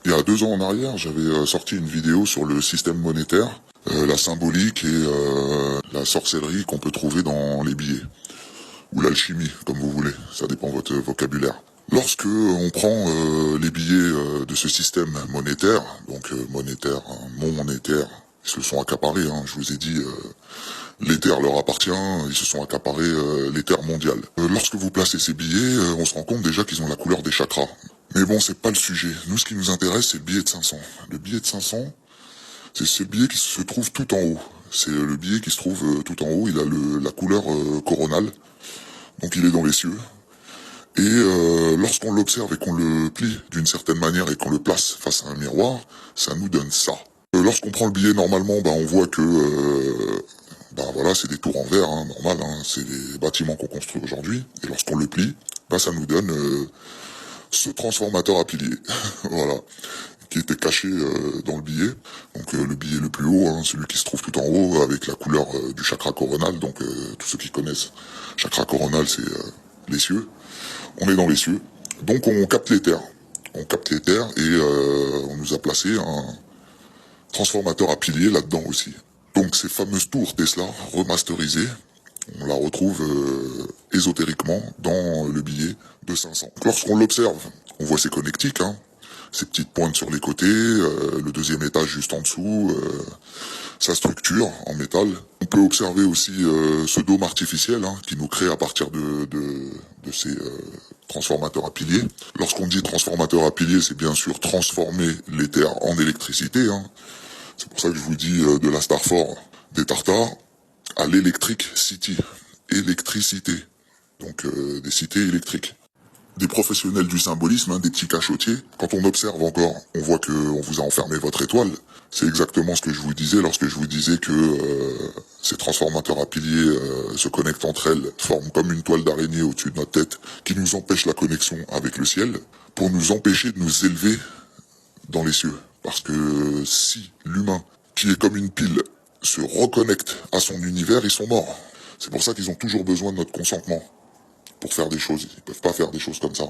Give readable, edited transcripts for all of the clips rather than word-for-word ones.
Il y a 2 ans en arrière, j'avais sorti une vidéo sur le système monétaire, la symbolique et la sorcellerie qu'on peut trouver dans les billets. Ou l'alchimie, comme vous voulez, ça dépend de votre vocabulaire. Lorsque on prend les billets de ce système monétaire, donc monétaire, monétaire, ils se sont accaparés, je vous ai dit, l'éther leur appartient, ils se sont accaparés l'éther mondial. Lorsque vous placez ces billets, on se rend compte déjà qu'ils ont la couleur des chakras. Mais bon, c'est pas le sujet. Nous, ce qui nous intéresse, c'est le billet de 500. Le billet de 500, c'est ce billet qui se trouve tout en haut. C'est le billet qui se trouve tout en haut, il a la couleur coronale, donc il est dans les cieux. Et lorsqu'on l'observe et qu'on le plie d'une certaine manière et qu'on le place face à un miroir, ça nous donne ça. Lorsqu'on prend le billet normalement, on voit que voilà, c'est des tours en verre, normal, c'est des bâtiments qu'on construit aujourd'hui. Et lorsqu'on le plie, ça nous donne ce transformateur à piliers, voilà, qui était caché dans le billet. Donc le billet le plus haut, celui qui se trouve tout en haut, avec la couleur du chakra coronal. Donc tous ceux qui connaissent, chakra coronal, c'est les cieux. On est dans les cieux, donc on capte l'éther. On capte l'éther et on nous a placé un transformateur à piliers là-dedans aussi. Donc ces fameuses tours Tesla remasterisées, on la retrouve ésotériquement dans le billet de 500. Lorsqu'on l'observe, on voit ses connectiques, ces petites pointes sur les côtés, le deuxième étage juste en dessous, sa structure en métal. On peut observer aussi ce dôme artificiel qui nous crée à partir de ces transformateurs à piliers. Lorsqu'on dit transformateur à piliers, c'est bien sûr transformer l'éther en électricité. C'est pour ça que je vous dis de la Starfort des Tartares à l'Electric City. Électricité. Donc des cités électriques. Des professionnels du symbolisme, des petits cachotiers. Quand on observe encore, on voit que on vous a enfermé votre étoile. C'est exactement ce que je vous disais lorsque je vous disais que ces transformateurs à piliers se connectent entre elles, forment comme une toile d'araignée au-dessus de notre tête, qui nous empêche la connexion avec le ciel, pour nous empêcher de nous élever dans les cieux. Parce que si l'humain, qui est comme une pile, se reconnecte à son univers, ils sont morts. C'est pour ça qu'ils ont toujours besoin de notre consentement pour faire des choses. Ils peuvent pas faire des choses comme ça.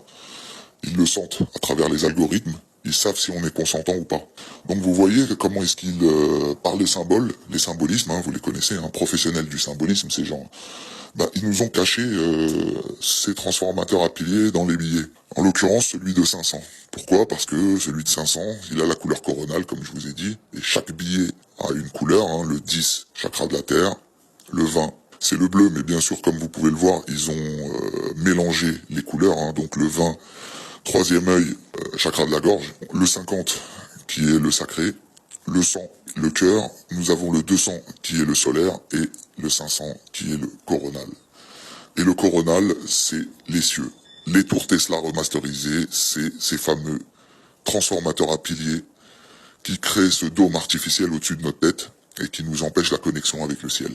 Ils le sentent à travers les algorithmes. Ils savent si on est consentant ou pas. Donc vous voyez comment est-ce qu'ils par les symboles, les symbolismes, vous les connaissez, professionnels du symbolisme, ces gens. Ils nous ont caché ces transformateurs à piliers dans les billets. En l'occurrence, celui de 500. Pourquoi? Parce que celui de 500, il a la couleur coronale, comme je vous ai dit. Et chaque billet a une couleur. Le 10, chakra de la terre. Le 20, c'est le bleu, mais bien sûr, comme vous pouvez le voir, ils ont mélangé les couleurs. Donc le 20, troisième œil, chakra de la gorge. Le 50, qui est le sacré. Le 100, le cœur. Nous avons le 200, qui est le solaire. Et le 500, qui est le coronal. Et le coronal, c'est les cieux. Les tours Tesla remasterisées, c'est ces fameux transformateurs à piliers qui créent ce dôme artificiel au-dessus de notre tête et qui nous empêchent la connexion avec le ciel.